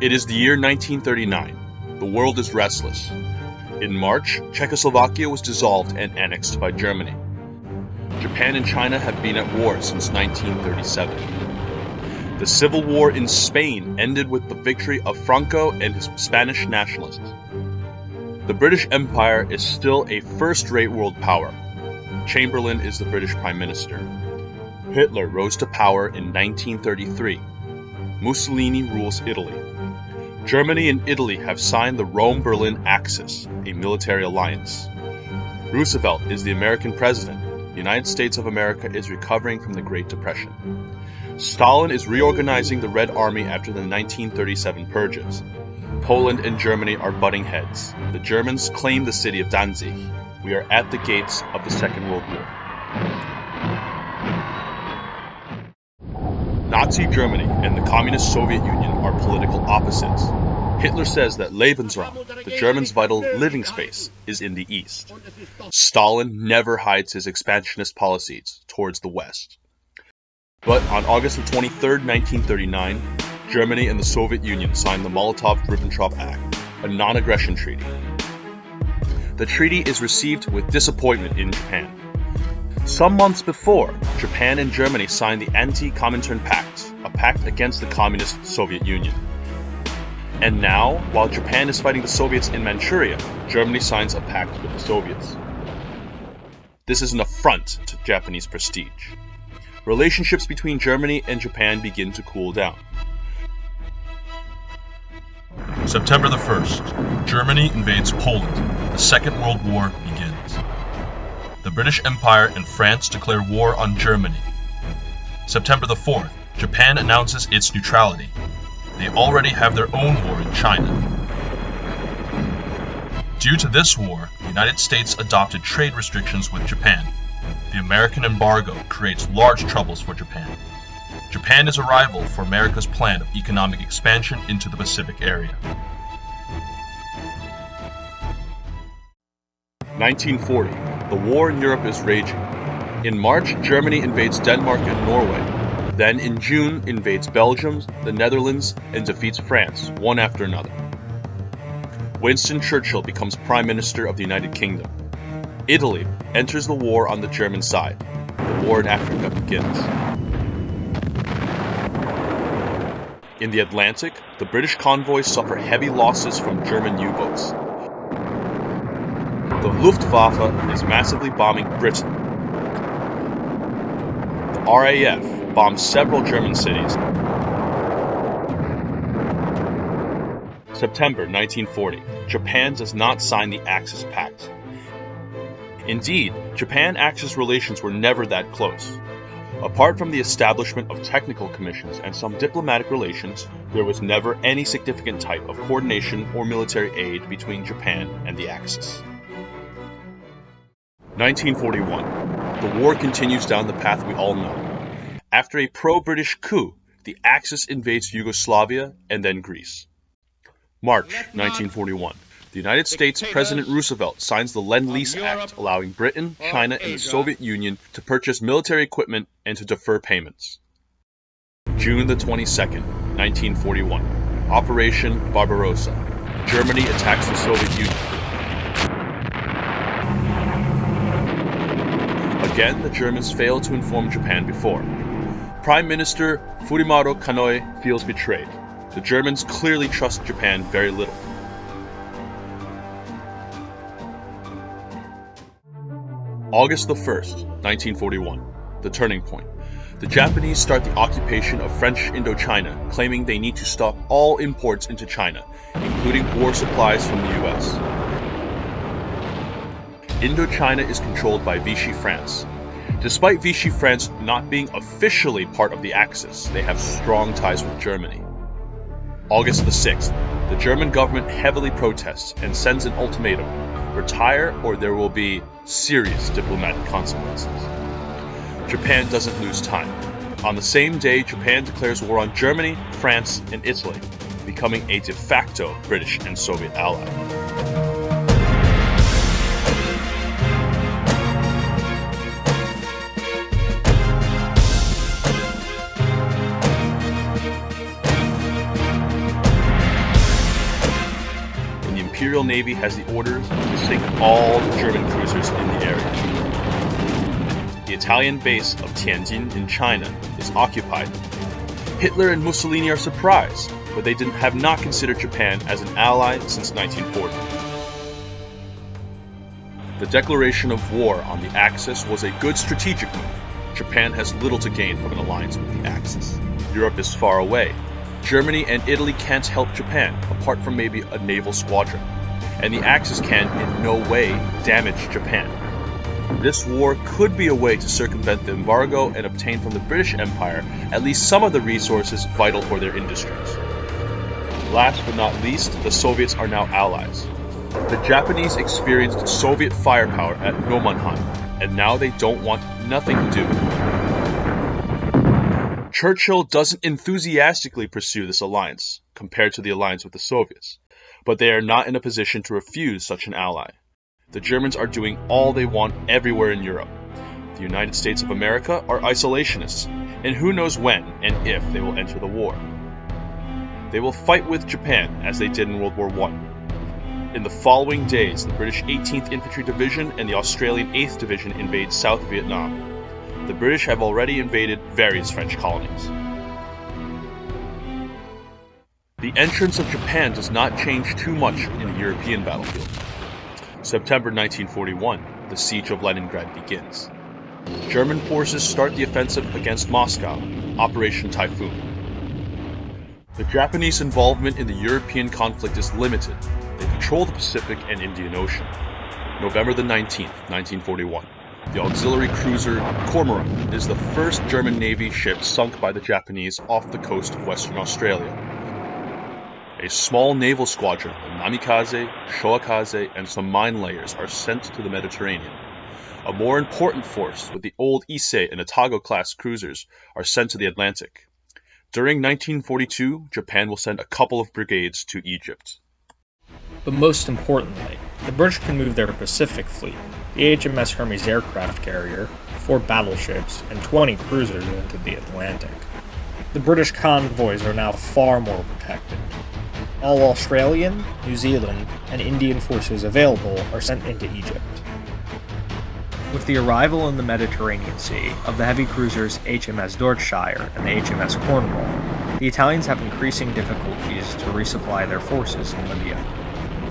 It is the year 1939. The world is restless. In March, Czechoslovakia was dissolved and annexed by Germany. Japan and China have been at war since 1937. The civil war in Spain ended with the victory of Franco and his Spanish nationalists. The British Empire is still a first-rate world power. Chamberlain is the British Prime Minister. Hitler rose to power in 1933. Mussolini rules Italy. Germany and Italy have signed the Rome-Berlin Axis, a military alliance. Roosevelt is the American president. The United States of America is recovering from the Great Depression. Stalin is reorganizing the Red Army after the 1937 purges. Poland and Germany are butting heads. The Germans claim the city of Danzig. We are at the gates of the Second World War. Nazi Germany and the Communist Soviet Union are political opposites. Hitler says that Lebensraum, the Germans' vital living space, is in the east. Stalin never hides his expansionist policies towards the west. But on August 23, 1939, Germany and the Soviet Union signed the Molotov-Ribbentrop Act, a non-aggression treaty. The treaty is received with disappointment in Japan. Some months before, Japan and Germany signed the Anti-Comintern Pact, a pact against the Communist Soviet Union. And now, while Japan is fighting the Soviets in Manchuria, Germany signs a pact with the Soviets. This is an affront to Japanese prestige. Relationships between Germany and Japan begin to cool down. September the 1st, Germany invades Poland. The Second World War begins. The British Empire and France declare war on Germany. September the 4th, Japan announces its neutrality. They already have their own war in China. Due to this war, the United States adopted trade restrictions with Japan. The American embargo creates large troubles for Japan. Japan is a rival for America's plan of economic expansion into the Pacific area. 1940. The war in Europe is raging. In March, Germany invades Denmark and Norway. Then in June, invades Belgium, the Netherlands, and defeats France, one after another. Winston Churchill becomes Prime Minister of the United Kingdom. Italy enters the war on the German side. The war in Africa begins. In the Atlantic, the British convoys suffer heavy losses from German U-boats. The Luftwaffe is massively bombing Britain. The RAF bombs several German cities. September 1940. Japan does not sign the Axis Pact. Indeed, Japan-Axis relations were never that close. Apart from the establishment of technical commissions and some diplomatic relations, there was never any significant type of coordination or military aid between Japan and the Axis. 1941. The war continues down the path we all know. After a pro-British coup, the Axis invades Yugoslavia and then Greece. March 1941. The United States President Roosevelt signs the Lend-Lease Act, allowing Britain, China, and the Soviet Union to purchase military equipment and to defer payments. June the 22nd, 1941. Operation Barbarossa. Germany attacks the Soviet Union. Again, the Germans failed to inform Japan before. Prime Minister Fumimaro Konoe feels betrayed. The Germans clearly trust Japan very little. August the 1st, 1941. The turning point. The Japanese start the occupation of French Indochina, claiming they need to stop all imports into China, including war supplies from the US. Indochina is controlled by Vichy France. Despite Vichy France not being officially part of the Axis, they have strong ties with Germany. August the 6th, the German government heavily protests and sends an ultimatum: retire or there will be serious diplomatic consequences. Japan doesn't lose time. On the same day, Japan declares war on Germany, France, and Italy, becoming a de facto British and Soviet ally. Imperial Navy has the orders to sink all the German cruisers in the area. The Italian base of Tianjin in China is occupied. Hitler and Mussolini are surprised, but they have not considered Japan as an ally since 1940. The declaration of war on the Axis was a good strategic move. Japan has little to gain from an alliance with the Axis. Europe is far away. Germany and Italy can't help Japan, apart from maybe a naval squadron. And the Axis can, in no way, damage Japan. This war could be a way to circumvent the embargo and obtain from the British Empire at least some of the resources vital for their industries. Last but not least, the Soviets are now allies. The Japanese experienced Soviet firepower at Nomonhan, and now they don't want nothing to do with it. Churchill doesn't enthusiastically pursue this alliance, compared to the alliance with the Soviets, but they are not in a position to refuse such an ally. The Germans are doing all they want everywhere in Europe. The United States of America are isolationists, and who knows when and if they will enter the war. They will fight with Japan as they did in World War I. In the following days, the British 18th Infantry Division and the Australian 8th Division invade South Vietnam. The British have already invaded various French colonies. The entrance of Japan does not change too much in the European battlefield. September 1941, the siege of Leningrad begins. German forces start the offensive against Moscow, Operation Typhoon. The Japanese involvement in the European conflict is limited. They control the Pacific and Indian Ocean. November the 19th, 1941. The auxiliary cruiser Cormorant is the first German Navy ship sunk by the Japanese off the coast of Western Australia. A small naval squadron of Namikaze, Shoakaze, and some mine layers are sent to the Mediterranean. A more important force, with the old Issei and Otago-class cruisers, are sent to the Atlantic. During 1942, Japan will send a couple of brigades to Egypt. But most importantly, the British can move their Pacific fleet, the HMS Hermes aircraft carrier, 4 battleships, and 20 cruisers into the Atlantic. The British convoys are now far more protected. All Australian, New Zealand, and Indian forces available are sent into Egypt. With the arrival in the Mediterranean Sea of the heavy cruisers HMS Dorsetshire and the HMS Cornwall, the Italians have increasing difficulties to resupply their forces in Libya.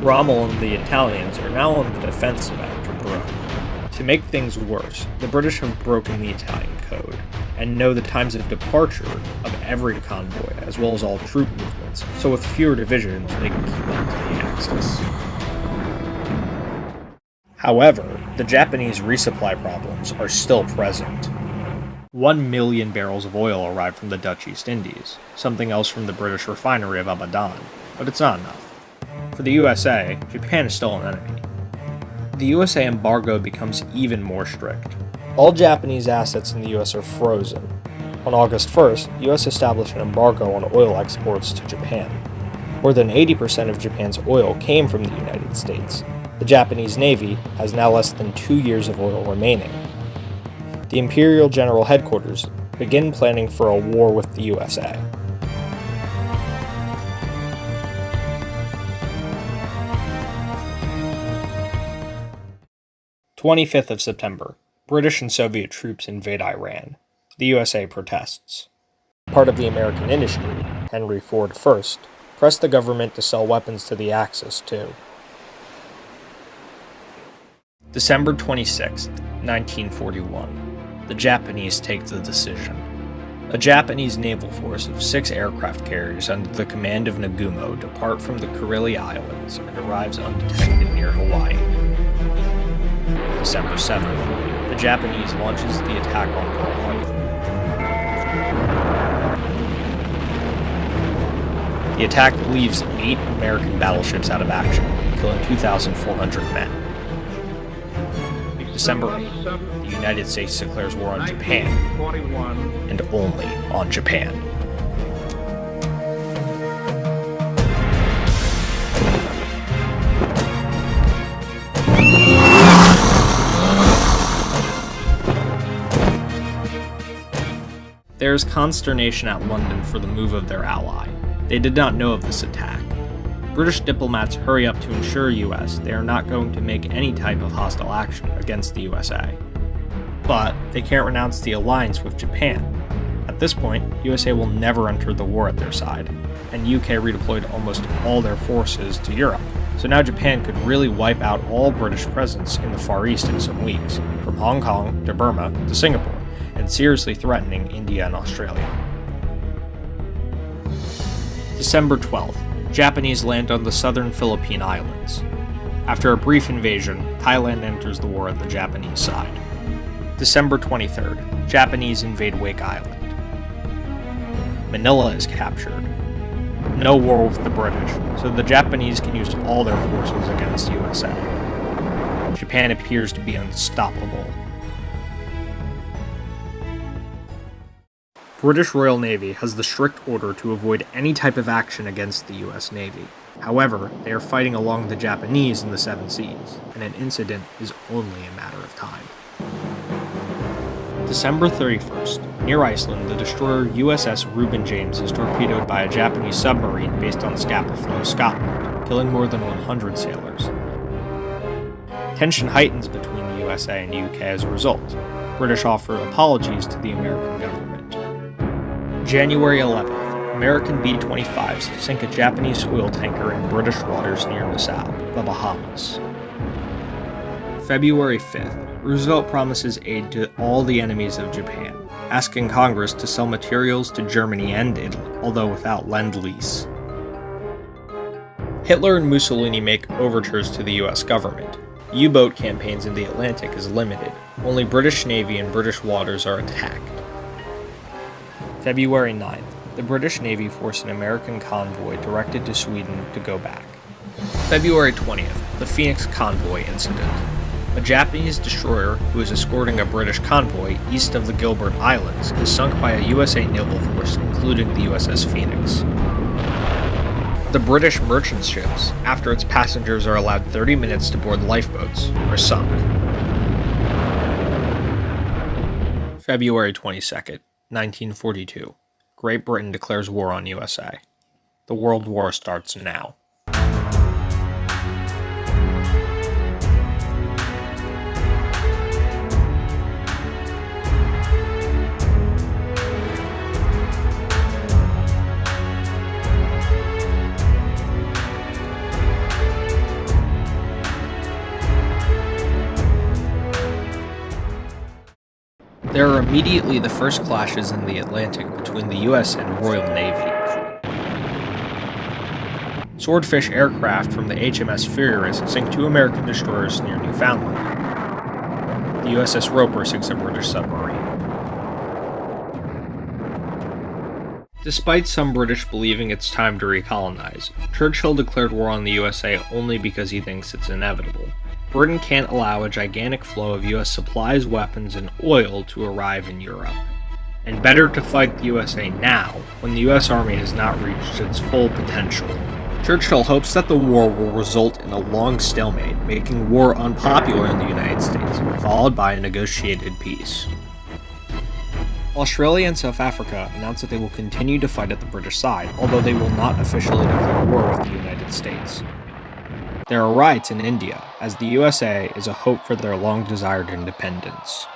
Rommel and the Italians are now on the defensive after Tobruk. To make things worse, the British have broken the Italian code, and know the times of departure of every convoy, as well as all troop movements, so with fewer divisions they can keep up to the Axis. However, the Japanese resupply problems are still present. 1 million barrels of oil arrived from the Dutch East Indies, something else from the British refinery of Abadan, but it's not enough. For the USA, Japan is still an enemy. The USA embargo becomes even more strict. All Japanese assets in the US are frozen. On August 1st, the US established an embargo on oil exports to Japan. More than 80% of Japan's oil came from the United States. The Japanese Navy has now less than 2 years of oil remaining. The Imperial General Headquarters begin planning for a war with the USA. 25th of September. British and Soviet troops invade Iran. The USA protests. Part of the American industry, Henry Ford first, pressed the government to sell weapons to the Axis too. December 26, 1941. The Japanese take the decision. A Japanese naval force of 6 aircraft carriers under the command of Nagumo depart from the Kurili Islands and arrives undetected near Hawaii. December 7th. The Japanese launches the attack on Pearl Harbor. The attack leaves 8 American battleships out of action, killing 2,400 men. December 8th, the United States declares war on Japan, and only on Japan. There is consternation at London for the move of their ally. They did not know of this attack. British diplomats hurry up to assure US they are not going to make any type of hostile action against the USA. But they can't renounce the alliance with Japan. At this point, USA will never enter the war at their side, and UK redeployed almost all their forces to Europe. So now Japan could really wipe out all British presence in the Far East in some weeks, from Hong Kong to Burma to Singapore, and seriously threatening India and Australia. December 12th. Japanese land on the southern Philippine Islands. After a brief invasion, Thailand enters the war on the Japanese side. December 23rd. Japanese invade Wake Island. Manila is captured. No war with the British, so the Japanese can use all their forces against USA. Japan appears to be unstoppable. British Royal Navy has the strict order to avoid any type of action against the US Navy. However, they are fighting along the Japanese in the Seven Seas, and an incident is only a matter of time. December 31st. Near Iceland, the destroyer USS Reuben James is torpedoed by a Japanese submarine based on Scapa Flow, Scotland, killing more than 100 sailors. Tension heightens between the USA and UK as a result. British offer apologies to the American government. January 11th, American B-25s sink a Japanese oil tanker in British waters near Nassau, the Bahamas. February 5th, Roosevelt promises aid to all the enemies of Japan, asking Congress to sell materials to Germany and Italy, although without Lend-Lease. Hitler and Mussolini make overtures to the US government. U-boat campaigns in the Atlantic is limited. Only British Navy and British waters are attacked. February 9th, the British Navy forced an American convoy directed to Sweden to go back. February 20th, the Phoenix Convoy Incident. A Japanese destroyer who is escorting a British convoy east of the Gilbert Islands is sunk by a USA naval force, including the USS Phoenix. The British merchant ships, after its passengers are allowed 30 minutes to board lifeboats, are sunk. February 22nd. 1942. Great Britain declares war on USA. The World War starts now. There are immediately the first clashes in the Atlantic between the US and Royal Navy. Swordfish aircraft from the HMS Furious sink two American destroyers near Newfoundland. The USS Roper sinks a British submarine. Despite some British believing it's time to recolonize, Churchill declared war on the USA only because he thinks it's inevitable. Britain can't allow a gigantic flow of US supplies, weapons, and oil to arrive in Europe. And better to fight the USA now, when the US Army has not reached its full potential. Churchill hopes that the war will result in a long stalemate, making war unpopular in the United States, followed by a negotiated peace. Australia and South Africa announced that they will continue to fight at the British side, although they will not officially declare war with the United States. There are riots in India, as the USA is a hope for their long-desired independence.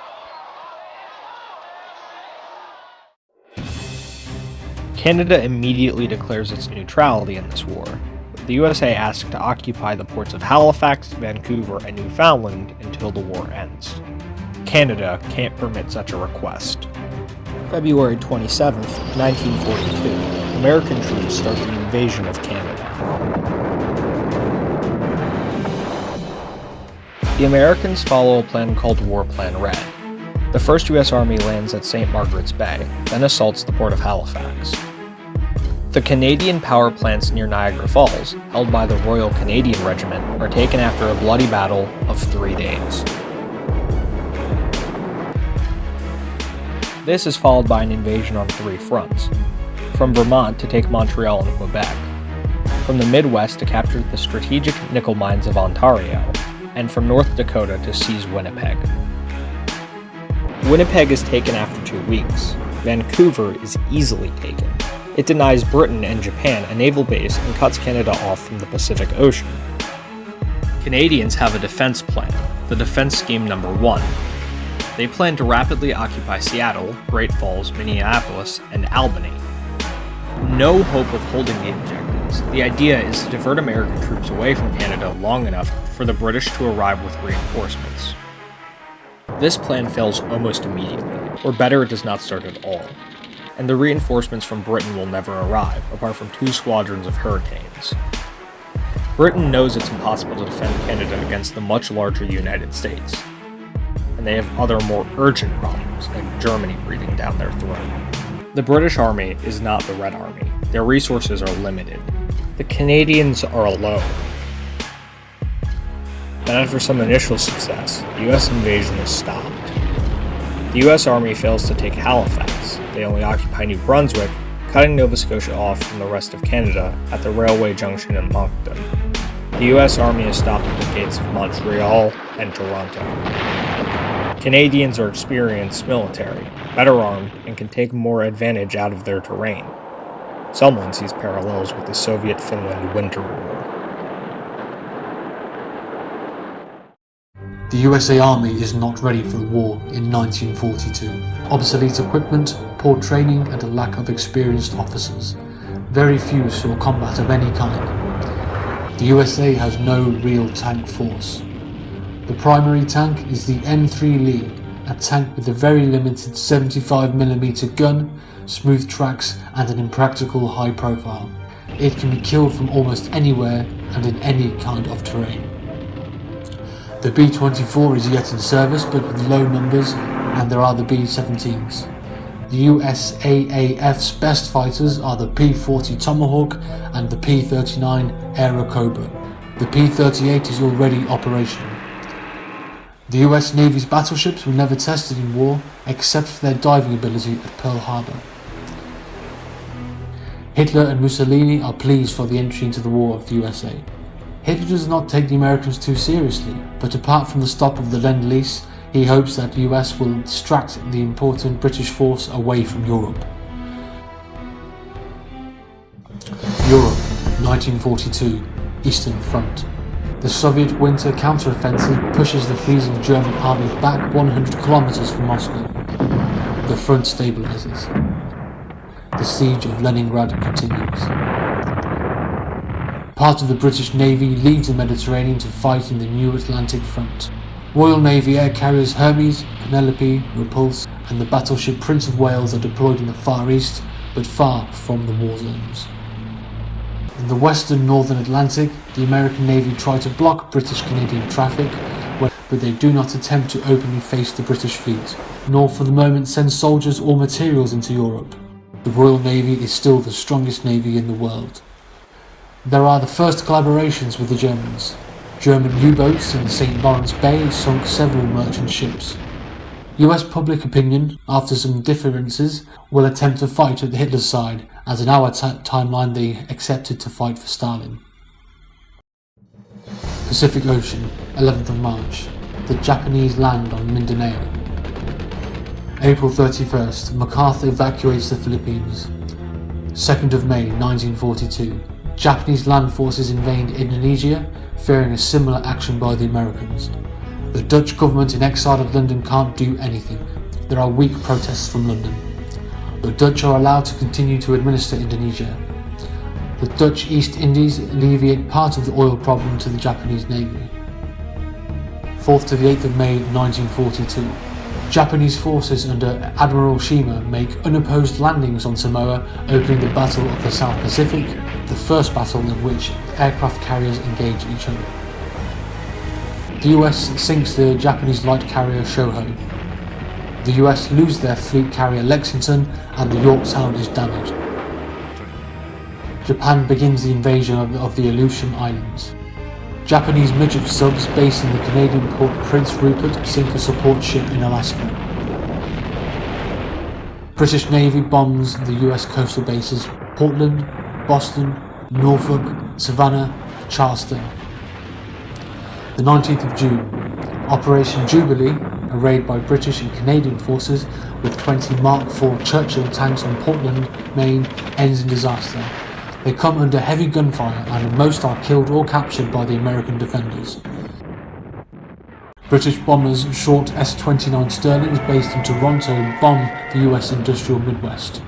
Canada immediately declares its neutrality in this war, with the USA asked to occupy the ports of Halifax, Vancouver, and Newfoundland until the war ends. Canada can't permit such a request. February 27, 1942, American troops start the invasion of Canada. The Americans follow a plan called War Plan Red. The 1st U.S. Army lands at St. Margaret's Bay, then assaults the port of Halifax. The Canadian power plants near Niagara Falls, held by the Royal Canadian Regiment, are taken after a bloody battle of 3 days. This is followed by an invasion on 3 fronts. From Vermont to take Montreal and Quebec. From the Midwest to capture the strategic nickel mines of Ontario. And from North Dakota to seize Winnipeg. Winnipeg is taken after 2 weeks. Vancouver is easily taken. It denies Britain and Japan a naval base and cuts Canada off from the Pacific Ocean. Canadians have a defense plan, the Defense Scheme No. 1. They plan to rapidly occupy Seattle, Great Falls, Minneapolis, and Albany. No hope of holding the objectives. The idea is to divert American troops away from Canada long enough for the British to arrive with reinforcements. This plan fails almost immediately, or better, it does not start at all. And the reinforcements from Britain will never arrive, apart from 2 squadrons of Hurricanes. Britain knows it's impossible to defend Canada against the much larger United States, and they have other more urgent problems, like Germany breathing down their throat. The British Army is not the Red Army. Their resources are limited. The Canadians are alone. Then after some initial success, the US invasion is stopped. The US Army fails to take Halifax. They only occupy New Brunswick, cutting Nova Scotia off from the rest of Canada at the railway junction in Moncton. The US Army is stopped at the gates of Montreal and Toronto. Canadians are experienced military, better armed, and can take more advantage out of their terrain. Someone sees parallels with the Soviet-Finland Winter War. The USA Army is not ready for the war in 1942. Obsolete equipment, poor training, and a lack of experienced officers. Very few saw combat of any kind. The USA has no real tank force. The primary tank is the M3 Lee, a tank with a very limited 75mm gun, smooth tracks, and an impractical high profile. It can be killed from almost anywhere and in any kind of terrain. The B-24 is yet in service, but with low numbers, and there are the B-17s. The USAAF's best fighters are the P-40 Tomahawk and the P-39 Airacobra. The P-38 is already operational. The US Navy's battleships were never tested in war, except for their diving ability at Pearl Harbor. Hitler and Mussolini are pleased for the entry into the war of the USA. Hitler does not take the Americans too seriously, but apart from the stop of the Lend-Lease, he hopes that the US will distract the important British force away from Europe. Europe, 1942, Eastern Front. The Soviet winter counteroffensive pushes the freezing German army back 100 kilometers from Moscow. The front stabilizes. The siege of Leningrad continues. Part of the British Navy leaves the Mediterranean to fight in the new Atlantic front. Royal Navy air carriers Hermes, Penelope, Repulse, and the battleship Prince of Wales are deployed in the Far East, but far from the war zones. In the western northern Atlantic, the American Navy try to block British-Canadian traffic, but they do not attempt to openly face the British fleet, nor for the moment send soldiers or materials into Europe. The Royal Navy is still the strongest navy in the world. There are the first collaborations with the Germans. German U-boats in the St. Lawrence Bay sunk several merchant ships. US public opinion, after some differences, will attempt to fight at Hitler's side, as in our timeline they accepted to fight for Stalin. Pacific Ocean, 11th of March. The Japanese land on Mindanao. April 31st, MacArthur evacuates the Philippines. 2nd of May 1942. Japanese land forces invade Indonesia, fearing a similar action by the Americans. The Dutch government in exile at London can't do anything. There are weak protests from London. The Dutch are allowed to continue to administer Indonesia. The Dutch East Indies alleviate part of the oil problem to the Japanese Navy. 4th to the 8th of May 1942. Japanese forces under Admiral Shima make unopposed landings on Samoa, opening the Battle of the South Pacific, the first battle in which aircraft carriers engage each other. The US sinks the Japanese light carrier Shoho. The US lose their fleet carrier Lexington, and the Yorktown is damaged. Japan begins the invasion of the Aleutian Islands. Japanese midget subs based in the Canadian port Prince Rupert sink a support ship in Alaska. British Navy bombs the US coastal bases Portland, Boston, Norfolk, Savannah, Charleston. The 19th of June. Operation Jubilee, raid by British and Canadian forces with 20 Mark IV Churchill tanks on Portland, Maine, ends in disaster. They come under heavy gunfire and most are killed or captured by the American defenders. British bombers short S-29 Sterlings based in Toronto bomb the US industrial Midwest,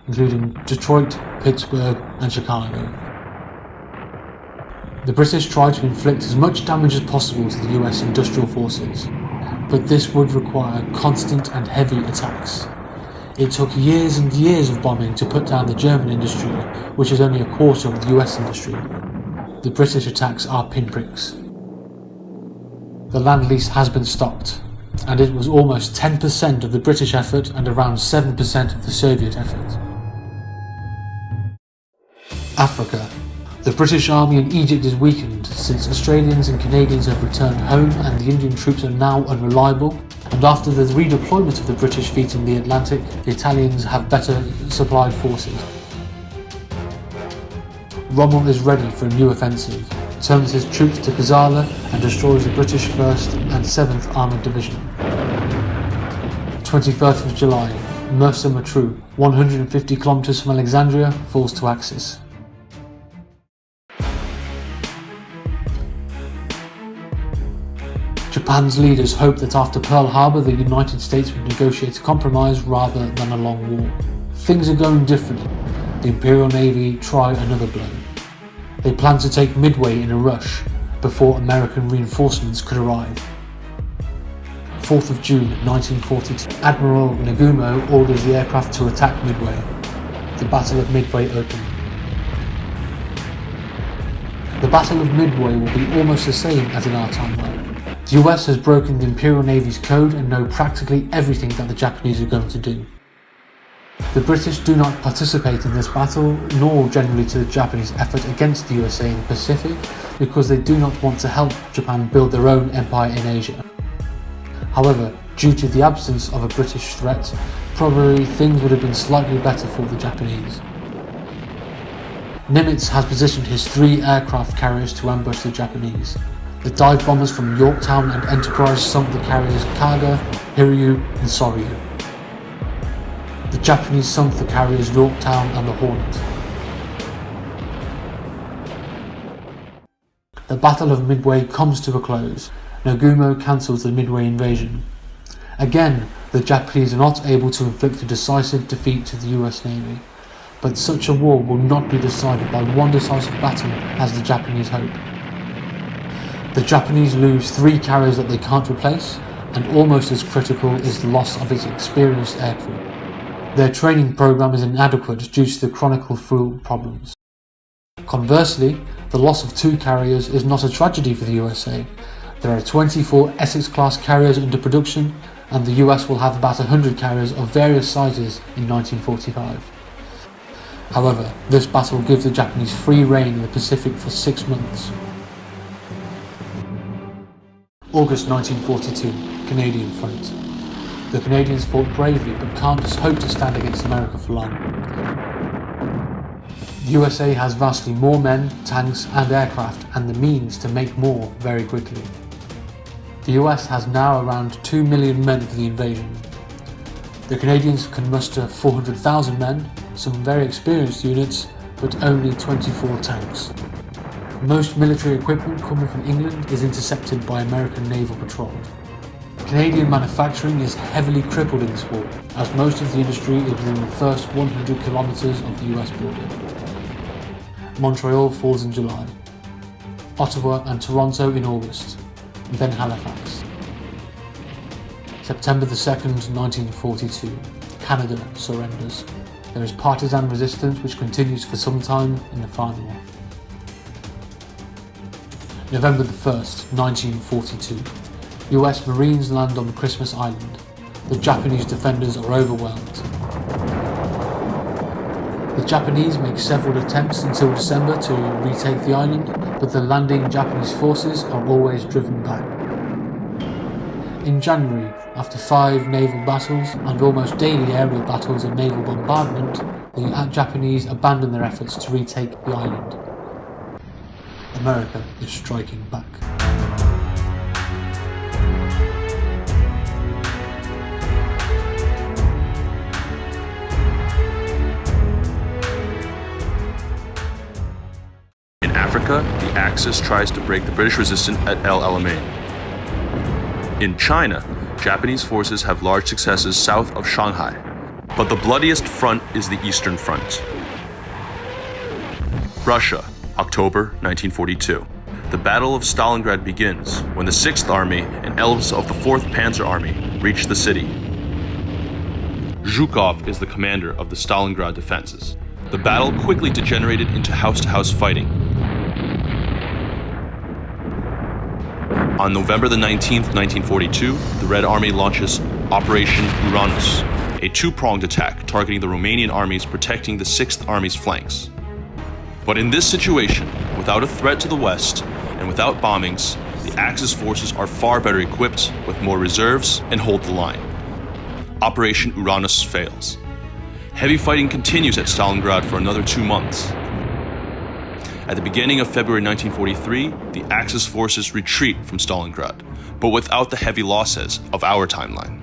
including Detroit, Pittsburgh and Chicago. The British tried to inflict as much damage as possible to the US industrial forces, but this would require constant and heavy attacks. It took years and years of bombing to put down the German industry, which is only a quarter of the US industry. The British attacks are pinpricks. The land lease has been stopped, and it was almost 10% of the British effort and around 7% of the Soviet effort. Africa. The British Army in Egypt is weakened since Australians and Canadians have returned home and the Indian troops are now unreliable, and after the redeployment of the British fleet in the Atlantic, the Italians have better supplied forces. Rommel is ready for a new offensive, turns his troops to Gazala and destroys the British 1st and 7th Armoured Division. 21st of July, Mersa Matruh, 150 kilometers from Alexandria, falls to Axis. Japan's leaders hope that after Pearl Harbor the United States would negotiate a compromise rather than a long war. Things are going differently. The Imperial Navy try another blow. They plan to take Midway in a rush before American reinforcements could arrive. 4th of June 1942, Admiral Nagumo orders the aircraft to attack Midway. The Battle of Midway opens. The Battle of Midway will be almost the same as in our timeline. The US has broken the Imperial Navy's code and know practically everything that the Japanese are going to do. The British do not participate in this battle, nor generally to the Japanese effort against the USA in the Pacific, because they do not want to help Japan build their own empire in Asia. However, due to the absence of a British threat, probably things would have been slightly better for the Japanese. Nimitz has positioned his 3 aircraft carriers to ambush the Japanese. The dive bombers from Yorktown and Enterprise sunk the carriers Kaga, Hiryu and Soryu. The Japanese sunk the carriers Yorktown and the Hornet. The Battle of Midway comes to a close. Nagumo cancels the Midway invasion. Again, the Japanese are not able to inflict a decisive defeat to the US Navy, but such a war will not be decided by one decisive battle as the Japanese hope. The Japanese lose 3 carriers that they can't replace, and almost as critical is the loss of its experienced aircrew. Their training program is inadequate due to the chronic fuel problems. Conversely, the loss of 2 carriers is not a tragedy for the USA. There are 24 Essex-class carriers under production, and the US will have about 100 carriers of various sizes in 1945. However, this battle gives the Japanese free rein in the Pacific for 6 months. August 1942, Canadian Front. The Canadians fought bravely but can't just hope to stand against America for long. The USA has vastly more men, tanks and aircraft and the means to make more very quickly. The US has now around 2 million men for the invasion. The Canadians can muster 400,000 men, some very experienced units, but only 24 tanks. Most military equipment coming from England is intercepted by American naval patrol. Canadian manufacturing is heavily crippled in this war, as most of the industry is within the first 100 kilometres of the US border. Montreal falls in July, Ottawa and Toronto in August, and then Halifax. September 2nd, 1942, Canada surrenders. There is partisan resistance which continues for some time in the final war. November 1st, 1942. US Marines land on Christmas Island. The Japanese defenders are overwhelmed. The Japanese make several attempts until December to retake the island, but the landing Japanese forces are always driven back. In January, after 5 naval battles and almost daily aerial battles and naval bombardment, the Japanese abandon their efforts to retake the island. America is striking back. Axis tries to break the British resistance at El Alamein. In China, Japanese forces have large successes south of Shanghai, but the bloodiest front is the Eastern Front. Russia, October 1942. The Battle of Stalingrad begins when the 6th Army and elements of the 4th Panzer Army reach the city. Zhukov is the commander of the Stalingrad defenses. The battle quickly degenerated into house-to-house fighting. On November the 19th, 1942, the Red Army launches Operation Uranus, a two-pronged attack targeting the Romanian armies protecting the 6th Army's flanks. But in this situation, without a threat to the west and without bombings, the Axis forces are far better equipped with more reserves and hold the line. Operation Uranus fails. Heavy fighting continues at Stalingrad for another 2 months. At the beginning of February 1943, the Axis forces retreat from Stalingrad, but without the heavy losses of our timeline.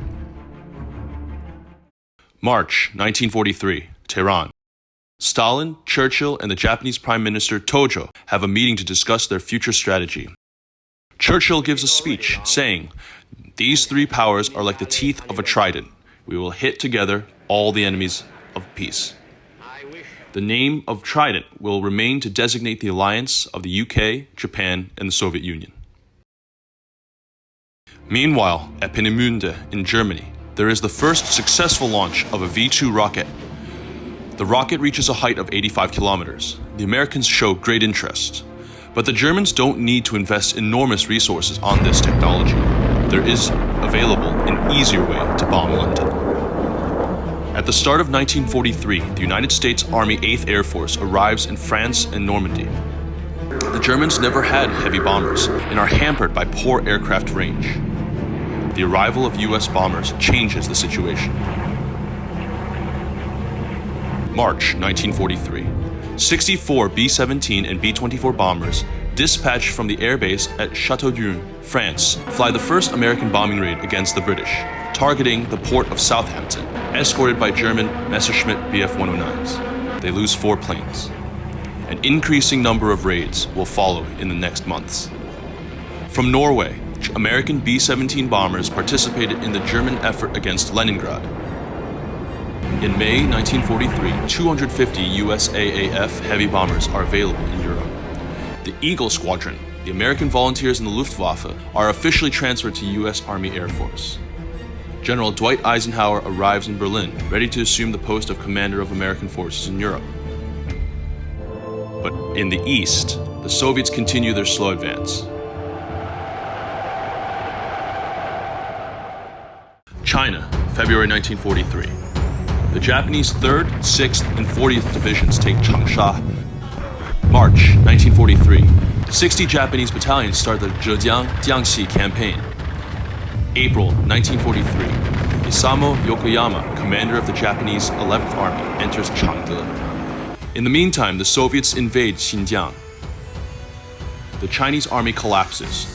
March 1943, Tehran. Stalin, Churchill, and the Japanese Prime Minister Tojo have a meeting to discuss their future strategy. Churchill gives a speech saying, "These three powers are like the teeth of a trident. We will hit together all the enemies of peace." The name of Trident will remain to designate the alliance of the UK, Japan, and the Soviet Union. Meanwhile, at Peenemünde in Germany, there is the first successful launch of a V-2 rocket. The rocket reaches a height of 85 kilometers. The Americans show great interest. But the Germans don't need to invest enormous resources on this technology. There is available an easier way to bomb London. At the start of 1943, the United States Army 8th Air Force arrives in France and Normandy. The Germans never had heavy bombers and are hampered by poor aircraft range. The arrival of US bombers changes the situation. March 1943. 64 B-17 and B-24 bombers dispatched from the airbase at Châteauneuf, France, fly the first American bombing raid against the British, targeting the port of Southampton, escorted by German Messerschmitt Bf-109s. They lose 4 planes. An increasing number of raids will follow in the next months. From Norway, American B-17 bombers participated in the German effort against Leningrad. In May 1943, 250 USAAF heavy bombers are available in Europe. The Eagle Squadron, the American volunteers in the Luftwaffe, are officially transferred to US Army Air Force. General Dwight Eisenhower arrives in Berlin, ready to assume the post of commander of American forces in Europe. But in the East, the Soviets continue their slow advance. China, February 1943. The Japanese 3rd, 6th, and 40th Divisions take Changsha. March 1943. 60 Japanese battalions start the Zhejiang-Jiangxi campaign. April 1943. Isamu Yokoyama, commander of the Japanese 11th Army, enters Changde. In the meantime, the Soviets invade Xinjiang. The Chinese army collapses.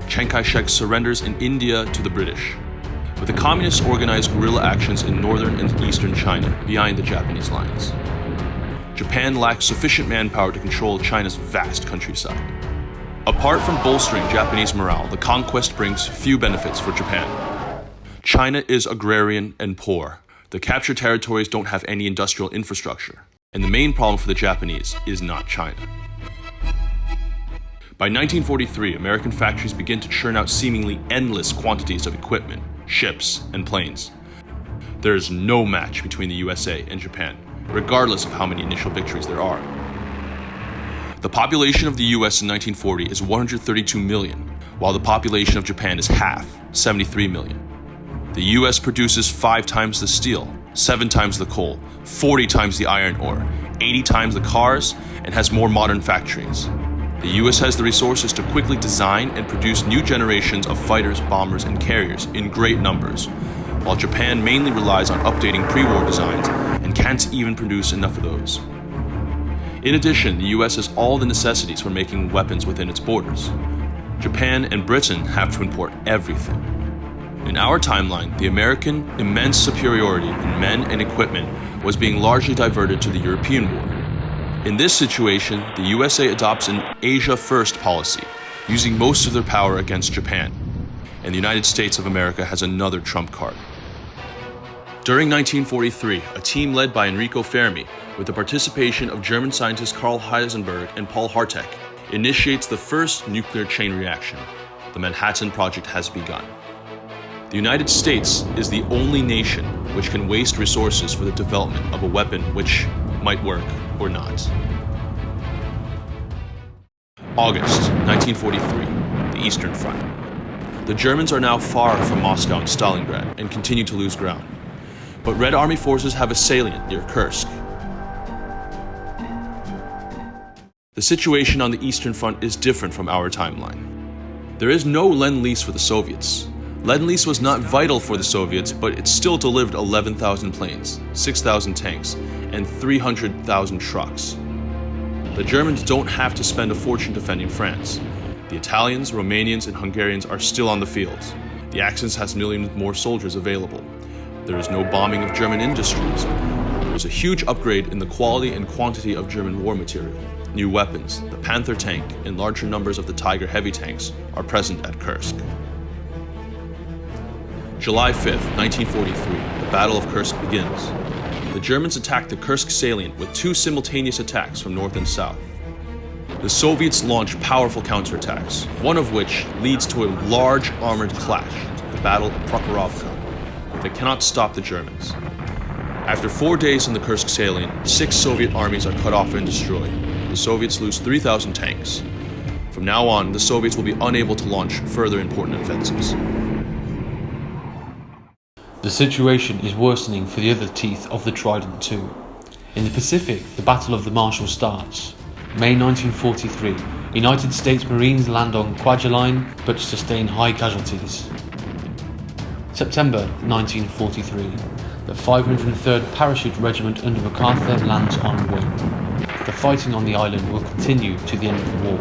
Chiang Kai-shek surrenders in India to the British. But the communists organize guerrilla actions in northern and eastern China, behind the Japanese lines. Japan lacks sufficient manpower to control China's vast countryside. Apart from bolstering Japanese morale, the conquest brings few benefits for Japan. China is agrarian and poor. The captured territories don't have any industrial infrastructure. And the main problem for the Japanese is not China. By 1943, American factories begin to churn out seemingly endless quantities of equipment, ships, and planes. There is no match between the USA and Japan, regardless of how many initial victories there are. The population of the US in 1940 is 132 million, while the population of Japan is half, 73 million. The US produces 5 times the steel, 7 times the coal, 40 times the iron ore, 80 times the cars, and has more modern factories. The US has the resources to quickly design and produce new generations of fighters, bombers, and carriers in great numbers, while Japan mainly relies on updating pre-war designs and can't even produce enough of those. In addition, the US has all the necessities for making weapons within its borders. Japan and Britain have to import everything. In our timeline, the American immense superiority in men and equipment was being largely diverted to the European war. In this situation, the USA adopts an Asia First policy, using most of their power against Japan, and the United States of America has another trump card. During 1943, a team led by Enrico Fermi, with the participation of German scientists Karl Heisenberg and Paul Hartek, initiates the first nuclear chain reaction. The Manhattan Project has begun. The United States is the only nation which can waste resources for the development of a weapon which might work or not. August 1943, the Eastern Front. The Germans are now far from Moscow and Stalingrad and continue to lose ground. But Red Army forces have a salient near Kursk. The situation on the Eastern Front is different from our timeline. There is no Lend-Lease for the Soviets. Lend-Lease was not vital for the Soviets, but it still delivered 11,000 planes, 6,000 tanks, and 300,000 trucks. The Germans don't have to spend a fortune defending France. The Italians, Romanians, and Hungarians are still on the field. The Axis has millions more soldiers available. There is no bombing of German industries. There is a huge upgrade in the quality and quantity of German war material. New weapons, the Panther tank, and larger numbers of the Tiger heavy tanks are present at Kursk. July 5th, 1943, the Battle of Kursk begins. The Germans attack the Kursk salient with two simultaneous attacks from north and south. The Soviets launch powerful counterattacks, one of which leads to a large armored clash, the Battle of Prokhorovka. They cannot stop the Germans. After 4 days in the Kursk salient, 6 Soviet armies are cut off and destroyed. The Soviets lose 3,000 tanks. From now on, the Soviets will be unable to launch further important offensives. The situation is worsening for the other teeth of the Trident II. In the Pacific, the Battle of the Marshall starts. May 1943, United States Marines land on Kwajalein but sustain high casualties. September 1943, the 503rd Parachute Regiment under MacArthur lands on Wing. The fighting on the island will continue to the end of the war.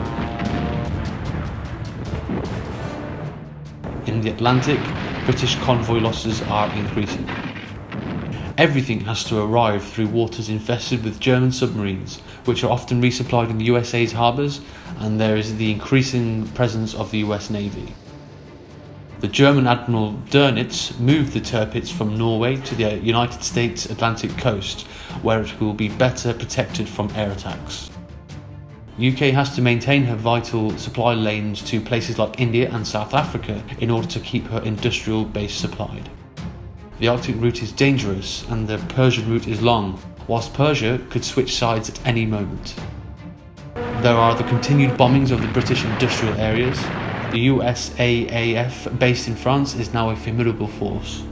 In the Atlantic, British convoy losses are increasing. Everything has to arrive through waters infested with German submarines, which are often resupplied in the USA's harbours, and there is the increasing presence of the US Navy. The German Admiral Dönitz moved the Tirpitz from Norway to the United States Atlantic coast, where it will be better protected from air attacks. UK has to maintain her vital supply lanes to places like India and South Africa in order to keep her industrial base supplied. The Arctic route is dangerous and the Persian route is long, whilst Persia could switch sides at any moment. There are the continued bombings of the British industrial areas. The USAAF based in France is now a formidable force.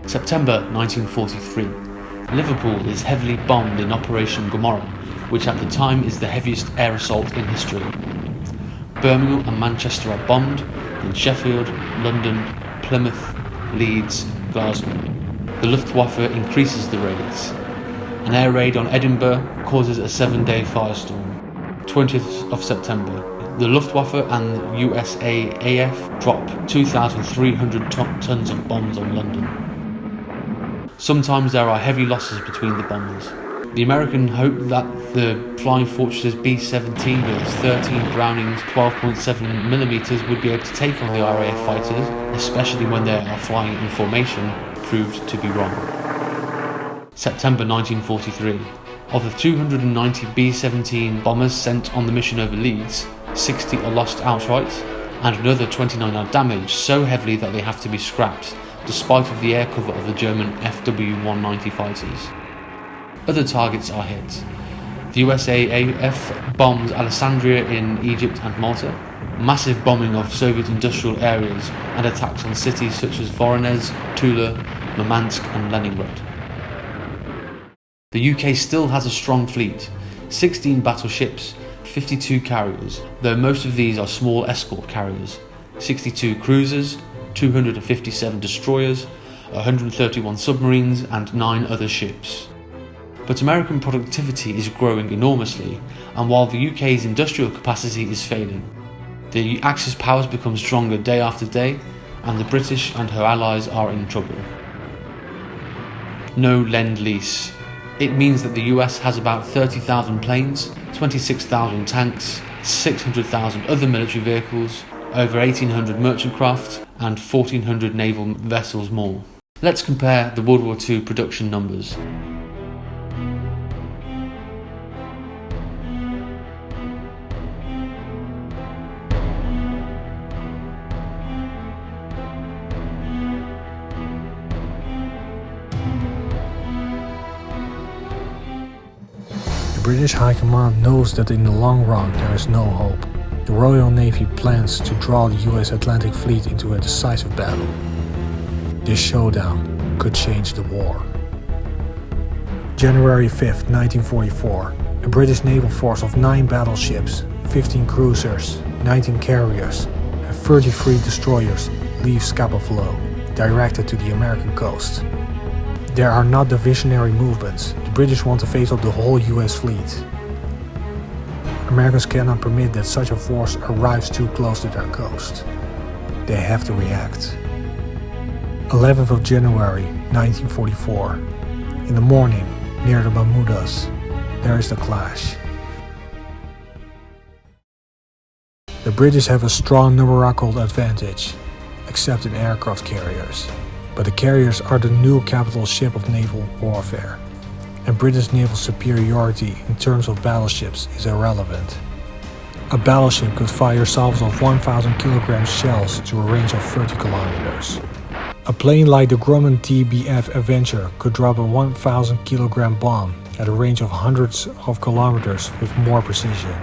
September 1943. Liverpool is heavily bombed in Operation Gomorrah, which at the time is the heaviest air assault in history. Birmingham and Manchester are bombed, then Sheffield, London, Plymouth, Leeds, Glasgow. The Luftwaffe increases the raids. An air raid on Edinburgh causes a 7-day firestorm. 20th of September. The Luftwaffe and USAAF drop 2,300 tons of bombs on London. Sometimes there are heavy losses between the bombers. The American hoped that the Flying Fortress B-17 with its 13 Brownings 12.7mm would be able to take on the RAF fighters, especially when they are flying in formation, proved to be wrong. September 1943. Of the 290 B-17 bombers sent on the mission over Leeds, 60 are lost outright, and another 29 are damaged so heavily that they have to be scrapped, despite of the air cover of the German FW-190 fighters. Other targets are hit. The USAAF bombs Alexandria in Egypt and Malta, massive bombing of Soviet industrial areas, and attacks on cities such as Voronezh, Tula, Murmansk and Leningrad. The UK still has a strong fleet, 16 battleships, 52 carriers, though most of these are small escort carriers, 62 cruisers, 257 destroyers, 131 submarines and 9 other ships. But American productivity is growing enormously, and while the UK's industrial capacity is failing, the Axis powers become stronger day after day, and the British and her allies are in trouble. No Lend-Lease. It means that the US has about 30,000 planes, 26,000 tanks, 600,000 other military vehicles, over 1,800 merchant craft, and 1,400 naval vessels more. Let's compare the World War II production numbers. The British High Command knows that in the long run there is no hope. The Royal Navy plans to draw the US Atlantic Fleet into a decisive battle. This showdown could change the war. January 5, 1944, a British naval force of 9 battleships, 15 cruisers, 19 carriers, and 33 destroyers leaves Scapa Flow, directed to the American coast. There are not divisionary movements. The British want to face up the whole US fleet. Americans cannot permit that such a force arrives too close to their coast. They have to react. 11th of January 1944. In the morning, near the Bermudas, there is the clash. The British have a strong numerical advantage, except in aircraft carriers. But the carriers are the new capital ship of naval warfare, and British naval superiority in terms of battleships is irrelevant. A battleship could fire salvos of 1,000 kg shells to a range of 30 kilometers. A plane like the Grumman TBF Avenger could drop a 1,000 kg bomb at a range of hundreds of kilometers with more precision.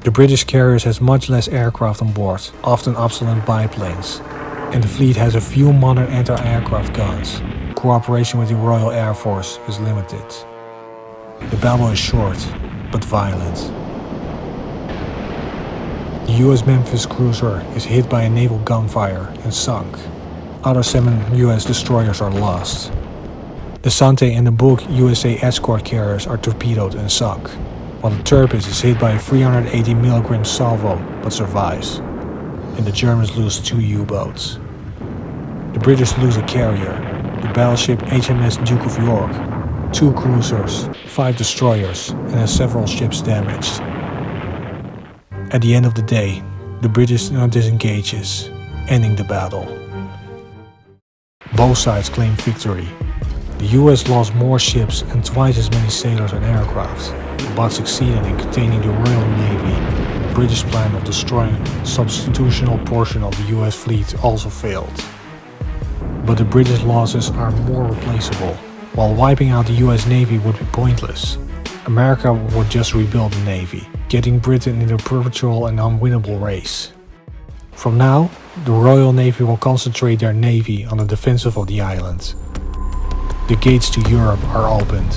The British carriers has much less aircraft on board, often obsolete biplanes, and the fleet has a few modern anti-aircraft guns. Cooperation with the Royal Air Force is limited. The battle is short, but violent. The US Memphis cruiser is hit by a naval gunfire and sunk. Other 7 US destroyers are lost. The Sante and the Bulk USA escort carriers are torpedoed and sunk, while the Tirpitz is hit by a 380 mg salvo but survives, and the Germans lose 2 U-boats. The British lose a carrier, the battleship HMS Duke of York, 2 cruisers, 5 destroyers, and has several ships damaged. At the end of the day, the British disengages, ending the battle. Both sides claim victory. The US lost more ships and twice as many sailors and aircraft, but succeeded in containing the Royal Navy. The British plan of destroying a substitutional portion of the US fleet also failed. But the British losses are more replaceable. While wiping out the US Navy would be pointless, America would just rebuild the Navy, getting Britain in a perpetual and unwinnable race. From now, the Royal Navy will concentrate their navy on the defensive of the island. The gates to Europe are opened.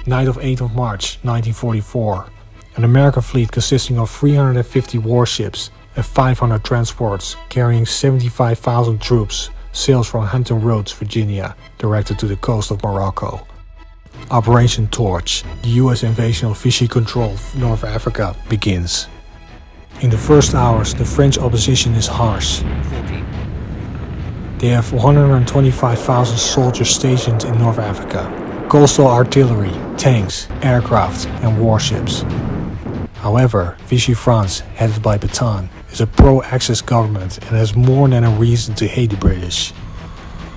Night of 8th of March 1944, an American fleet consisting of 350 warships and 500 transports carrying 75,000 troops sails from Hampton Roads, Virginia, directed to the coast of Morocco. Operation Torch, the US invasion of Vichy-controlled North Africa, begins. In the first hours, the French opposition is harsh. They have 125,000 soldiers stationed in North Africa, coastal artillery, tanks, aircraft, and warships. However, Vichy France, headed by Pétain, is a pro-Axis government and has more than a reason to hate the British.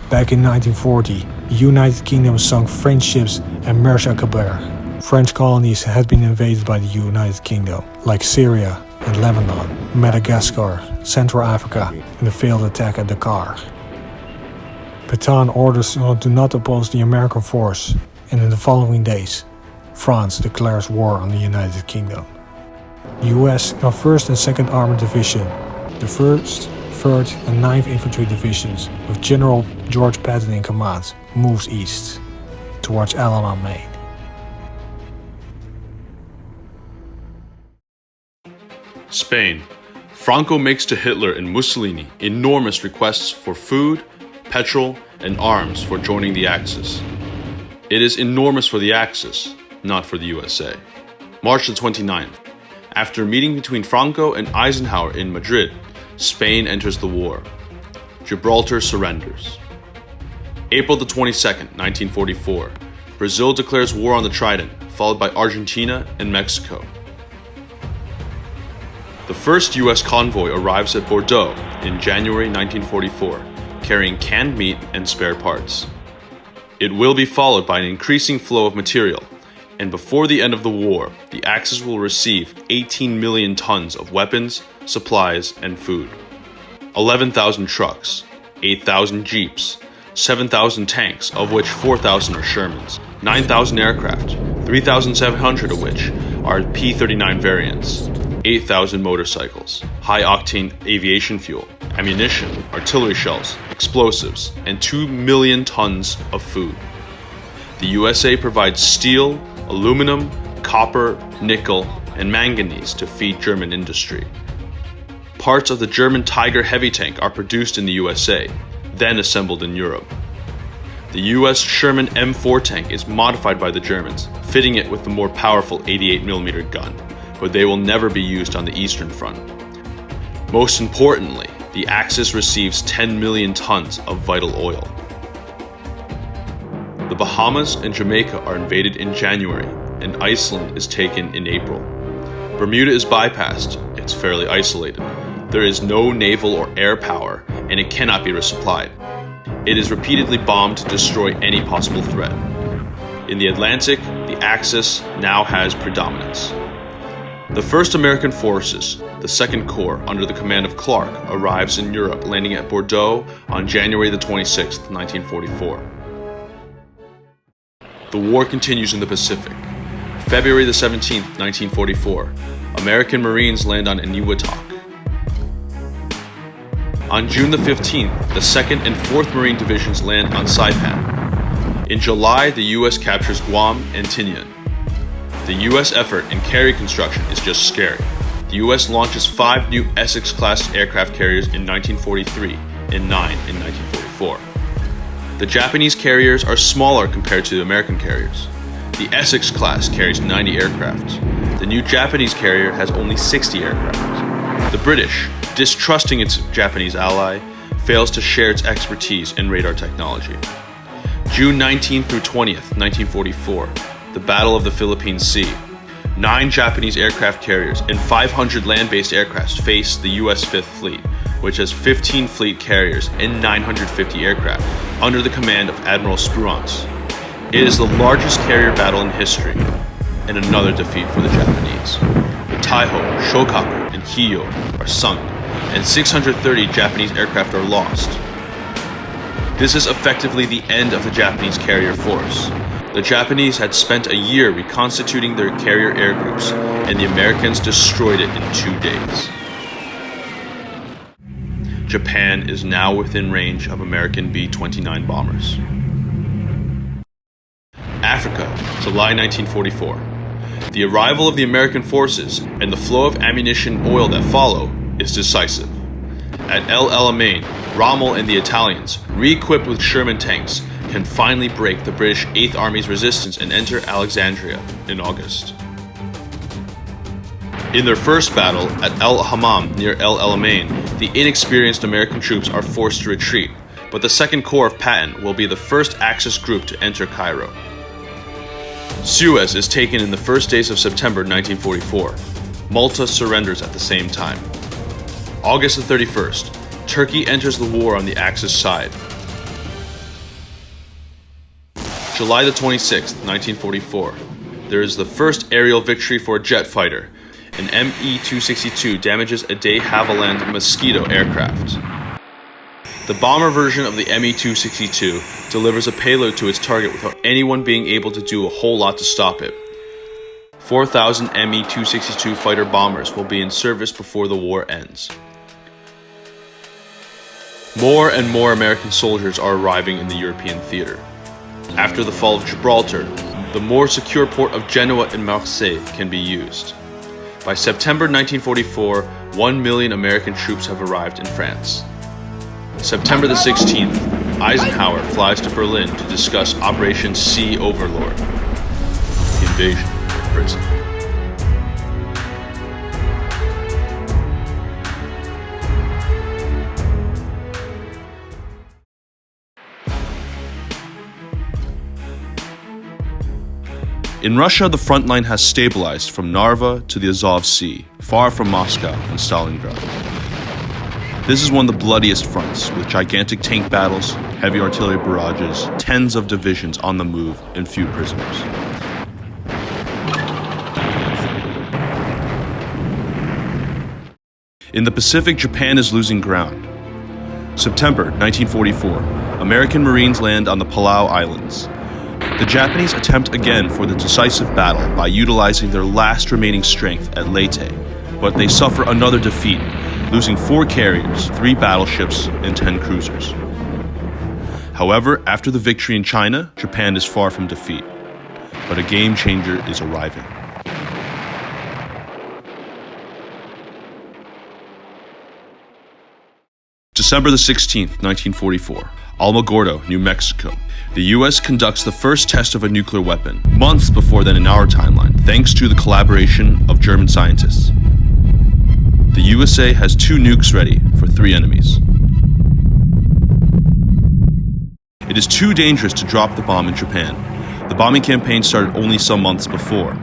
Back in 1940, the United Kingdom sunk French ships at Mersch and Quebec. French colonies had been invaded by the United Kingdom, like Syria and Lebanon, Madagascar, Central Africa, and the failed attack at Dakar. Pétain orders to not oppose the American force, and in the following days, France declares war on the United Kingdom. The US in 1st and 2nd Armored Division, the 1st, 3rd and 9th Infantry Divisions, with General George Patton in command, moves east, towards Allen, Maine. Spain. Franco makes to Hitler and Mussolini enormous requests for food, petrol, and arms for joining the Axis. It is enormous for the Axis, not for the USA. March the 29th. After a meeting between Franco and Eisenhower in Madrid, Spain enters the war. Gibraltar surrenders. April the 22nd, 1944. Brazil declares war on the Trident, followed by Argentina and Mexico. The first U.S. convoy arrives at Bordeaux in January 1944, carrying canned meat and spare parts. It will be followed by an increasing flow of material, and before the end of the war, the Axis will receive 18 million tons of weapons, supplies, and food. 11,000 trucks, 8,000 jeeps, 7,000 tanks, of which 4,000 are Shermans, 9,000 aircraft, 3,700 of which are P-39 variants, 8,000 motorcycles, high-octane aviation fuel, ammunition, artillery shells, explosives, and 2 million tons of food. The USA provides steel, aluminum, copper, nickel, and manganese to feed German industry. Parts of the German Tiger heavy tank are produced in the USA, then assembled in Europe. The US Sherman M4 tank is modified by the Germans, fitting it with the more powerful 88mm gun, but they will never be used on the Eastern Front. Most importantly, the Axis receives 10 million tons of vital oil. The Bahamas and Jamaica are invaded in January, and Iceland is taken in April. Bermuda is bypassed, it's fairly isolated. There is no naval or air power, and it cannot be resupplied. It is repeatedly bombed to destroy any possible threat. In the Atlantic, the Axis now has predominance. The 1st American Forces, the 2nd Corps under the command of Clark, arrives in Europe, landing at Bordeaux on January the 26th, 1944. The war continues in the Pacific. February the 17th, 1944, American Marines land on Eniwetok. On June the 15th, the 2nd and 4th Marine Divisions land on Saipan. In July, the US captures Guam and Tinian. The US effort in carrier construction is just scary. The US launches 5 new Essex-class aircraft carriers in 1943 and 9 in 1944. The Japanese carriers are smaller compared to the American carriers. The Essex class carries 90 aircraft. The new Japanese carrier has only 60 aircraft. The British, distrusting its Japanese ally, fails to share its expertise in radar technology. June 19 through 20th, 1944, the Battle of the Philippine Sea. 9 Japanese aircraft carriers and 500 land-based aircraft face the US 5th Fleet, which has 15 fleet carriers and 950 aircraft, under the command of Admiral Spruance. It is the largest carrier battle in history, and another defeat for the Japanese. The Taiho, Shokaku, and Hiyo are sunk, and 630 Japanese aircraft are lost. This is effectively the end of the Japanese carrier force. The Japanese had spent a year reconstituting their carrier air groups, and the Americans destroyed it in 2 days. Japan is now within range of American B-29 bombers. Africa, July 1944. The arrival of the American forces and the flow of ammunition and oil that follow is decisive. At El Alamein, Rommel and the Italians, re-equipped with Sherman tanks, can finally break the British 8th Army's resistance and enter Alexandria in August. In their first battle at El Hammam near El Alamein, the inexperienced American troops are forced to retreat, but the 2nd Corps of Patton will be the first Axis group to enter Cairo. Suez is taken in the first days of September 1944. Malta surrenders at the same time. August the 31st, Turkey enters the war on the Axis side. July the 26th, 1944. There is the first aerial victory for a jet fighter. An Me-262 damages a de Havilland Mosquito aircraft. The bomber version of the Me-262 delivers a payload to its target without anyone being able to do a whole lot to stop it. 4,000 Me-262 fighter bombers will be in service before the war ends. More and more American soldiers are arriving in the European theater. After the fall of Gibraltar, the more secure port of Genoa and Marseille can be used. By September 1944, 1 million American troops have arrived in France. September the 16th, Eisenhower flies to Berlin to discuss Operation Sea Overlord, the invasion of Britain. In Russia, the front line has stabilized from Narva to the Azov Sea, far from Moscow and Stalingrad. This is one of the bloodiest fronts, with gigantic tank battles, heavy artillery barrages, tens of divisions on the move, and few prisoners. In the Pacific, Japan is losing ground. September 1944, American Marines land on the Palau Islands. The Japanese attempt again for the decisive battle by utilizing their last remaining strength at Leyte, but they suffer another defeat, losing 4 carriers, 3 battleships, and 10 cruisers. However, after the victory in China, Japan is far from defeat. But a game changer is arriving. December the 16th, 1944, Alamogordo, New Mexico. The US conducts the first test of a nuclear weapon, months before then in our timeline, thanks to the collaboration of German scientists. The USA has 2 nukes ready for 3 enemies. It is too dangerous to drop the bomb in Japan. The bombing campaign started only some months before.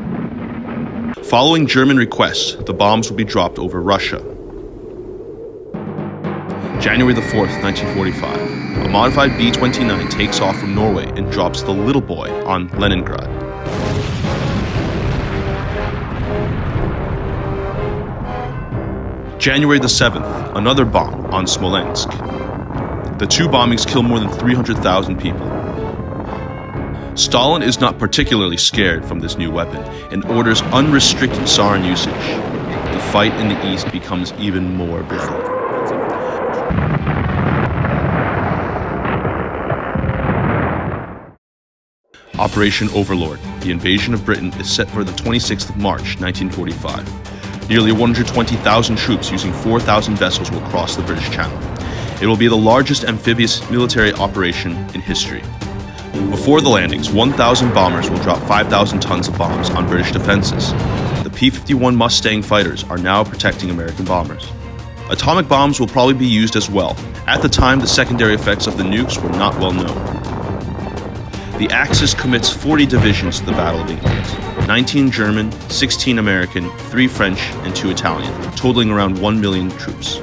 Following German requests, the bombs will be dropped over Russia. January the 4th, 1945, a modified B-29 takes off from Norway and drops the Little Boy on Leningrad. January the 7th, another bomb on Smolensk. The 2 bombings kill more than 300,000 people. Stalin is not particularly scared from this new weapon and orders unrestricted sarin usage. The fight in the east becomes even more bloody. Operation Overlord, the invasion of Britain, is set for the 26th of March, 1945. Nearly 120,000 troops using 4,000 vessels will cross the British Channel. It will be the largest amphibious military operation in history. Before the landings, 1,000 bombers will drop 5,000 tons of bombs on British defenses. The P-51 Mustang fighters are now protecting American bombers. Atomic bombs will probably be used as well. At the time, the secondary effects of the nukes were not well known. The Axis commits 40 divisions to the Battle of England, 19 German, 16 American, 3 French, and 2 Italian, totaling around 1 million troops.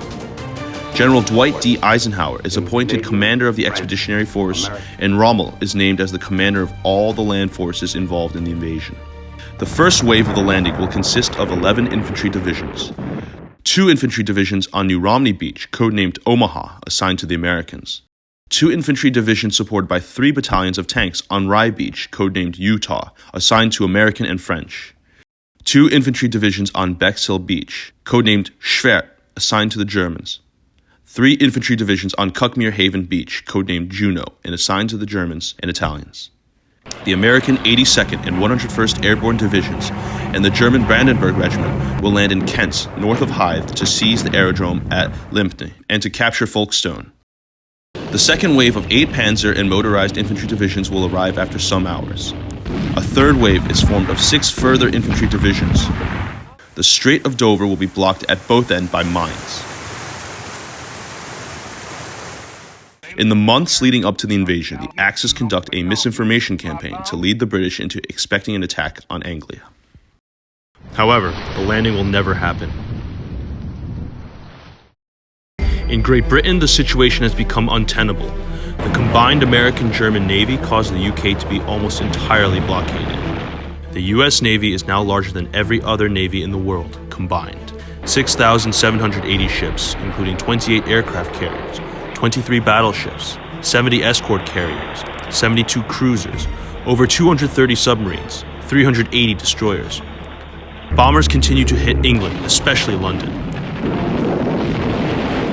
General Dwight D. Eisenhower is appointed commander of the Expeditionary Force, and Rommel is named as the commander of all the land forces involved in the invasion. The first wave of the landing will consist of 11 infantry divisions. 2 infantry divisions on New Romney Beach, codenamed Omaha, assigned to the Americans. 2 infantry divisions supported by 3 battalions of tanks on Rye Beach, codenamed Utah, assigned to American and French. 2 infantry divisions on Bexhill Beach, codenamed Schwert, assigned to the Germans. 3 infantry divisions on Cuckmere Haven Beach, codenamed Juno, and assigned to the Germans and Italians. The American 82nd and 101st Airborne Divisions and the German Brandenburg Regiment will land in Kent, north of Hythe, to seize the aerodrome at Lympne and to capture Folkestone. The second wave of 8 Panzer and motorized infantry divisions will arrive after some hours. A third wave is formed of 6 further infantry divisions. The Strait of Dover will be blocked at both ends by mines. In the months leading up to the invasion, the Axis conduct a misinformation campaign to lead the British into expecting an attack on Anglia. However, the landing will never happen. In Great Britain, the situation has become untenable. The combined American-German Navy caused the UK to be almost entirely blockaded. The US Navy is now larger than every other navy in the world, combined. 6,780 ships, including 28 aircraft carriers, 23 battleships, 70 escort carriers, 72 cruisers, over 230 submarines, 380 destroyers. Bombers continue to hit England, especially London.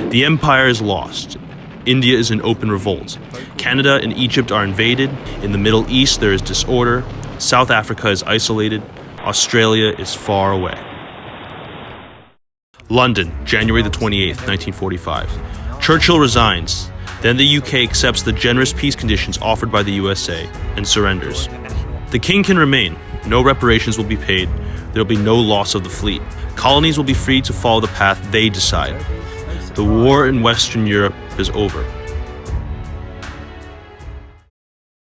The empire is lost. India is in open revolt. Canada and Egypt are invaded. In the Middle East, there is disorder. South Africa is isolated. Australia is far away. London, January the 28th, 1945. Churchill resigns. Then the UK accepts the generous peace conditions offered by the USA and surrenders. The king can remain. No reparations will be paid. There will be no loss of the fleet. Colonies will be free to follow the path they decide. The war in Western Europe is over.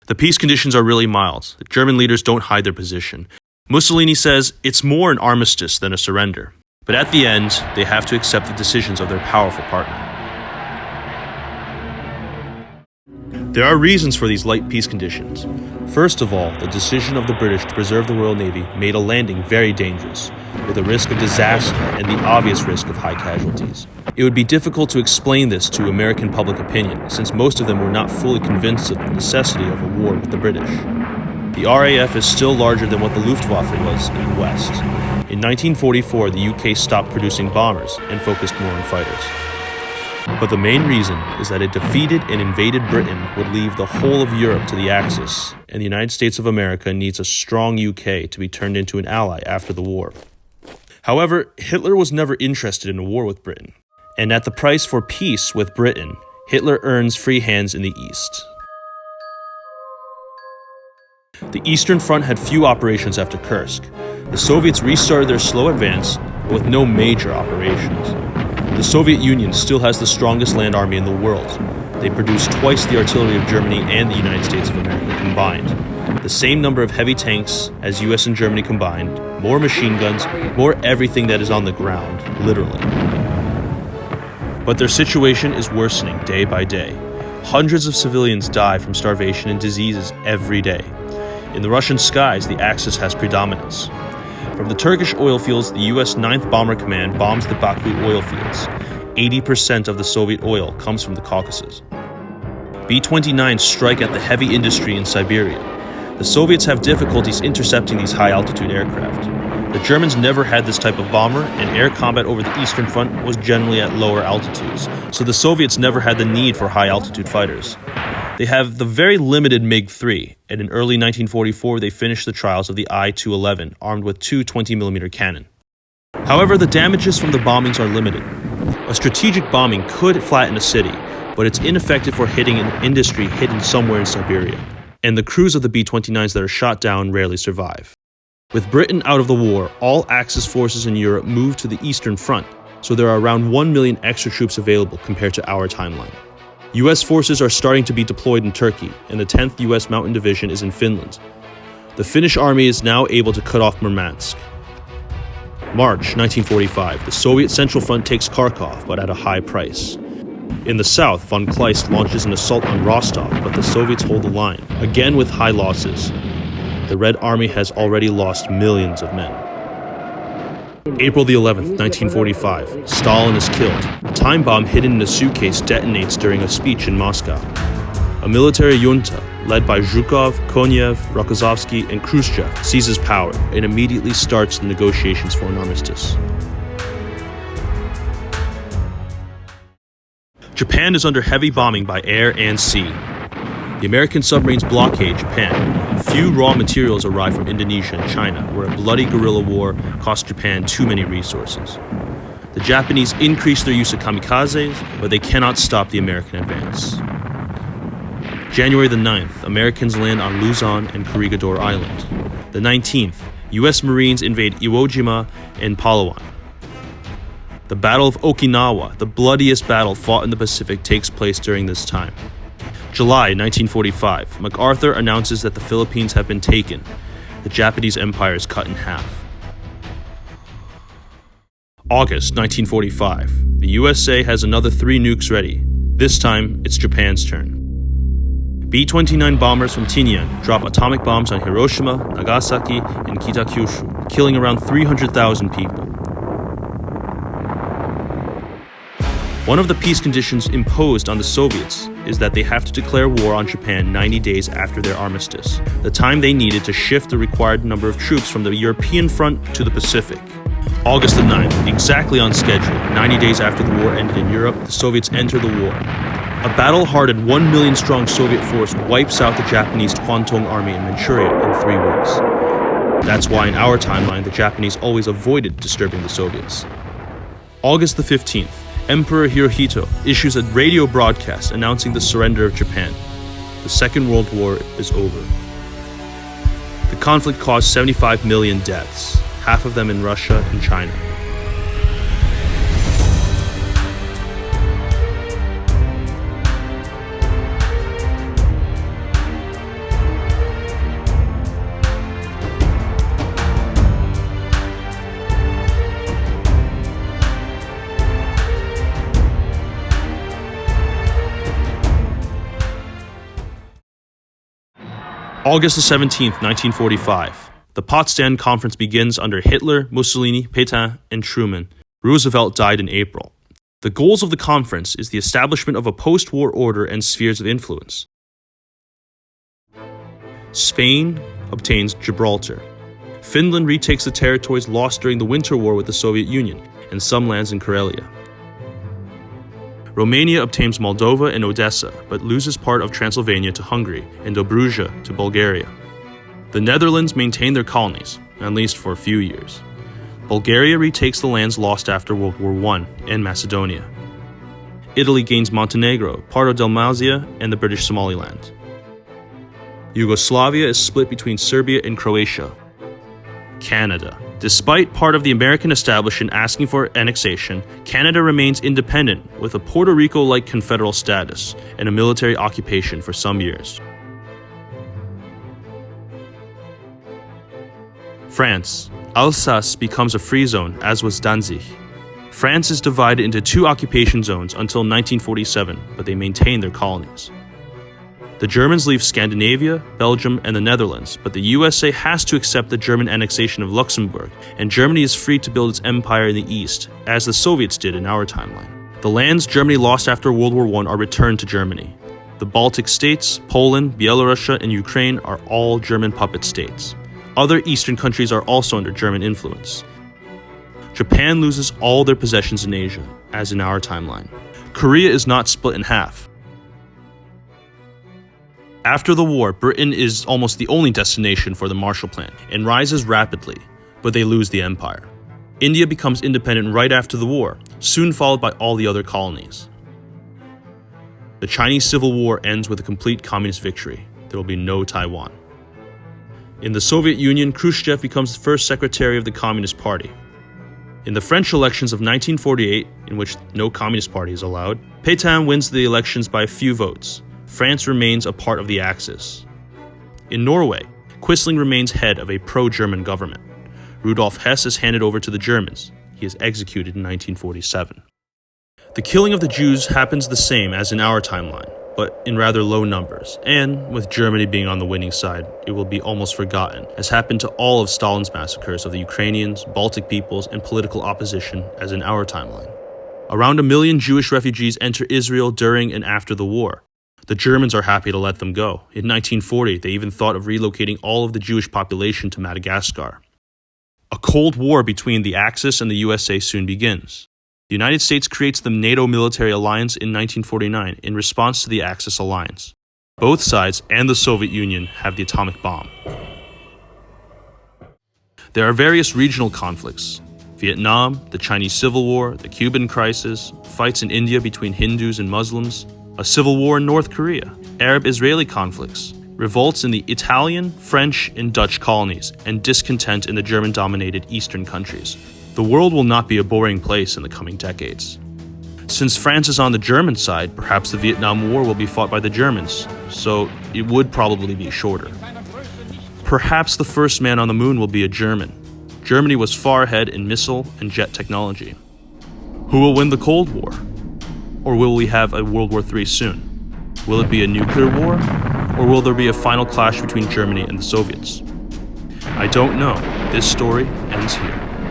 The peace conditions are really mild. The German leaders don't hide their position. Mussolini says it's more an armistice than a surrender. But at the end, they have to accept the decisions of their powerful partner. There are reasons for these light peace conditions. First of all, the decision of the British to preserve the Royal Navy made a landing very dangerous, with a risk of disaster and the obvious risk of high casualties. It would be difficult to explain this to American public opinion, since most of them were not fully convinced of the necessity of a war with the British. The RAF is still larger than what the Luftwaffe was in the West. In 1944, the UK stopped producing bombers and focused more on fighters. But the main reason is that a defeated and invaded Britain would leave the whole of Europe to the Axis, and the United States of America needs a strong UK to be turned into an ally after the war. However, Hitler was never interested in a war with Britain, and at the price for peace with Britain, Hitler earns free hands in the East. The Eastern Front had few operations after Kursk. The Soviets restarted their slow advance, but with no major operations. The Soviet Union still has the strongest land army in the world. They produce twice the artillery of Germany and the United States of America combined. The same number of heavy tanks as US and Germany combined, more machine guns, more everything that is on the ground, literally. But their situation is worsening day by day. Hundreds of civilians die from starvation and diseases every day. In the Russian skies, the Axis has predominance. From the Turkish oil fields, the US 9th Bomber Command bombs the Baku oil fields. 80% of the Soviet oil comes from the Caucasus. B-29s strike at the heavy industry in Siberia. The Soviets have difficulties intercepting these high-altitude aircraft. The Germans never had this type of bomber, and air combat over the Eastern Front was generally at lower altitudes, so the Soviets never had the need for high-altitude fighters. They have the very limited MiG-3, and in early 1944 they finished the trials of the I-211, armed with two 20mm cannon. However, the damages from the bombings are limited. A strategic bombing could flatten a city, but it's ineffective for hitting an industry hidden somewhere in Siberia, and the crews of the B-29s that are shot down rarely survive. With Britain out of the war, all Axis forces in Europe moved to the Eastern Front, so there are around 1 million extra troops available compared to our timeline. US forces are starting to be deployed in Turkey, and the 10th US Mountain Division is in Finland. The Finnish army is now able to cut off Murmansk. March 1945, the Soviet Central Front takes Kharkov, but at a high price. In the south, von Kleist launches an assault on Rostov, but the Soviets hold the line, again with high losses. The Red Army has already lost millions of men. April the 11th, 1945, Stalin is killed. A time bomb hidden in a suitcase detonates during a speech in Moscow. A military junta, led by Zhukov, Konev, Rokossovsky, and Khrushchev, seizes power and immediately starts the negotiations for an armistice. Japan is under heavy bombing by air and sea. The American submarines blockade Japan. Few raw materials arrive from Indonesia and China, where a bloody guerrilla war cost Japan too many resources. The Japanese increase their use of kamikazes, but they cannot stop the American advance. January the 9th, Americans land on Luzon and Corregidor Island. The 19th, US Marines invade Iwo Jima and Palawan. The Battle of Okinawa, the bloodiest battle fought in the Pacific, takes place during this time. July 1945, MacArthur announces that the Philippines have been taken. The Japanese Empire is cut in half. August 1945, the USA has another 3 nukes ready. This time, it's Japan's turn. B-29 bombers from Tinian drop atomic bombs on Hiroshima, Nagasaki, and Kitakyushu, killing around 300,000 people. One of the peace conditions imposed on the Soviets is that they have to declare war on Japan 90 days after their armistice, the time they needed to shift the required number of troops from the European front to the Pacific. August the 9th, exactly on schedule, 90 days after the war ended in Europe, the Soviets enter the war. A battle-hardened 1 million-strong Soviet force wipes out the Japanese Kwantung Army in Manchuria in 3 weeks. That's why in our timeline, the Japanese always avoided disturbing the Soviets. August the 15th, Emperor Hirohito issues a radio broadcast announcing the surrender of Japan. The Second World War is over. The conflict caused 75 million deaths, half of them in Russia and China. August the 17th, 1945. The Potsdam Conference begins under Hitler, Mussolini, Pétain, and Truman. Roosevelt died in April. The goals of the conference is the establishment of a post-war order and spheres of influence. Spain obtains Gibraltar. Finland retakes the territories lost during the Winter War with the Soviet Union and some lands in Karelia. Romania obtains Moldova and Odessa, but loses part of Transylvania to Hungary and Dobruja to Bulgaria. The Netherlands maintain their colonies, at least for a few years. Bulgaria retakes the lands lost after World War I and Macedonia. Italy gains Montenegro, part of Dalmatia, and the British Somaliland. Yugoslavia is split between Serbia and Croatia. Canada. Despite part of the American establishment asking for annexation, Canada remains independent with a Puerto Rico-like confederal status and a military occupation for some years. France. Alsace becomes a free zone, as was Danzig. France is divided into two occupation zones until 1947, but they maintain their colonies. The Germans leave Scandinavia, Belgium, and the Netherlands, but the USA has to accept the German annexation of Luxembourg, and Germany is free to build its empire in the east, as the Soviets did in our timeline. The lands Germany lost after World War I are returned to Germany. The Baltic states, Poland, Belarus, and Ukraine are all German puppet states. Other eastern countries are also under German influence. Japan loses all their possessions in Asia, as in our timeline. Korea is not split in half. After the war, Britain is almost the only destination for the Marshall Plan and rises rapidly, but they lose the empire. India becomes independent right after the war, soon followed by all the other colonies. The Chinese Civil War ends with a complete communist victory. There will be no Taiwan. In the Soviet Union, Khrushchev becomes the first secretary of the Communist Party. In the French elections of 1948, in which no Communist Party is allowed, Pétain wins the elections by a few votes. France remains a part of the Axis. In Norway, Quisling remains head of a pro-German government. Rudolf Hess is handed over to the Germans. He is executed in 1947. The killing of the Jews happens the same as in our timeline, but in rather low numbers, and with Germany being on the winning side, it will be almost forgotten, as happened to all of Stalin's massacres of the Ukrainians, Baltic peoples, and political opposition as in our timeline. Around 1 million Jewish refugees enter Israel during and after the war. The Germans are happy to let them go. In 1940, they even thought of relocating all of the Jewish population to Madagascar. A Cold War between the Axis and the USA soon begins. The United States creates the NATO military alliance in 1949 in response to the Axis alliance. Both sides and the Soviet Union have the atomic bomb. There are various regional conflicts. Vietnam, the Chinese Civil War, the Cuban crisis, fights in India between Hindus and Muslims, a civil war in North Korea, Arab-Israeli conflicts, revolts in the Italian, French, and Dutch colonies, and discontent in the German-dominated Eastern countries. The world will not be a boring place in the coming decades. Since France is on the German side, perhaps the Vietnam War will be fought by the Germans, so it would probably be shorter. Perhaps the first man on the moon will be a German. Germany was far ahead in missile and jet technology. Who will win the Cold War? Or will we have a World War III soon? Will it be a nuclear war? Or will there be a final clash between Germany and the Soviets? I don't know. This story ends here.